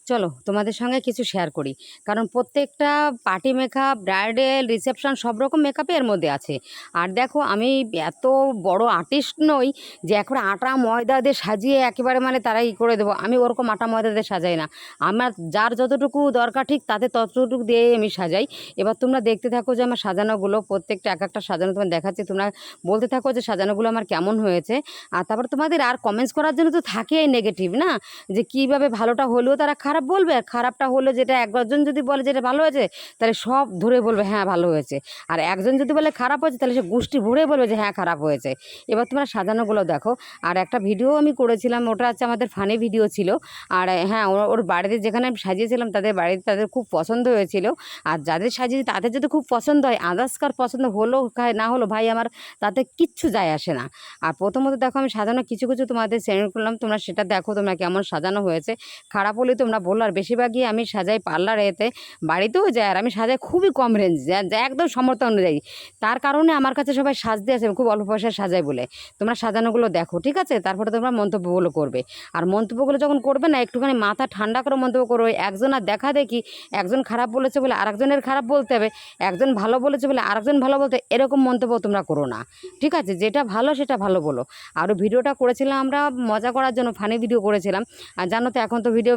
চলো তোমাদের সঙ্গে কিছু শেয়ার করি। কারণ প্রত্যেকটা পার্টি মেকআপ, ব্রাইডাল, রিসেপশন সব রকম মেকআপই এর মধ্যে আছে। আর দেখো, আমি এত বড় আর্টিস্ট নই যে এখন আটা ময়দা দিয়ে সাজিয়ে একেবারে মানে তারা ই করে দেবো। আমি ওরকম আটা ময়দা দিয়ে সাজাই না। আমার যার যতটুকু দরকার ঠিক তাতে ততটুকু দিয়েই আমি সাজাই। এবার তোমরা দেখতে থাকো যে আমার সাজানোগুলো, প্রত্যেকটা এক একটা সাজানো তোমার দেখাচ্ছি, তোমরা বলতে থাকো যে সাজানোগুলো আমার কেমন হয়েছে। আর তারপর তোমাদের আর কমেন্টস করার জন্য তো থাকেই নেগেটিভ না, যে কীভাবে ভালোটা হলেও তারা খারাপ বলবে, আর খারাপটা হলে যেটা একজন যদি বলে যেটা ভালো হয়েছে তাহলে সব ধরে বলবে হ্যাঁ ভালো হয়েছে। আর একজন যদি বলে খারাপ হয়েছে তাহলে সে গোষ্ঠী ভরে বলবে যে হ্যাঁ খারাপ হয়েছে। এবার তোমরা সাজানোগুলো দেখো। আর একটা ভিডিও আমি করেছিলাম, ওটা হচ্ছে আমাদের ফানি ভিডিও ছিল। আর হ্যাঁ, ওর বাড়িতে যেখানে আমি সাজিয়েছিলাম তাদের বাড়িতে তাদের খুব পছন্দ হয়েছিল। আর যাদের সাজিয়েছি তাদের যদি খুব পছন্দ হয়, আদার্স কার পছন্দ হলো না হলো ভাই আমার তাতে কিচ্ছু যায় আসে না। আর প্রথমত দেখো, আমি সাজানো কিছু কিছু তোমাদের সেন্ড করলাম, তোমরা সেটা দেখো তোমরা কেমন সাজানো হয়েছে। খারাপ হলে তোমরা বললো। আর বেশিরভাগই আমি সাজাই পার্লার এতে, বাড়িতেও যাই। আর আমি সাজাই খুবই কম রেঞ্জ, যা একদম সামর্থ্য অনুযায়ী। তার কারণে আমার কাছে সবাই সাজতে আসে, খুব অল্প পয়সায় সাজাই বলে। তোমরা সাজানোগুলো দেখো, ঠিক আছে? তারপরে তোমরা মন্তব্যগুলো করবে। আর মন্তব্যগুলো যখন করবে না, একটুখানি মাথা ঠান্ডা করে মন্তব্য করবে। একজন আর দেখা দেখি একজন খারাপ বলেছে বলে আরেকজনের খারাপ বলতে হবে, একজন ভালো বলেছে বলে আরেকজন ভালো বলতে, এরকম মন্তব্য তোমরা করো না, ঠিক আছে? যেটা ভালো সেটা ভালো বলো। আরও ভিডিওটা করেছিলাম আমরা মজা করার জন্য, ফানি ভিডিও করেছিলাম। আর জানো তো এখন তো ভিডিও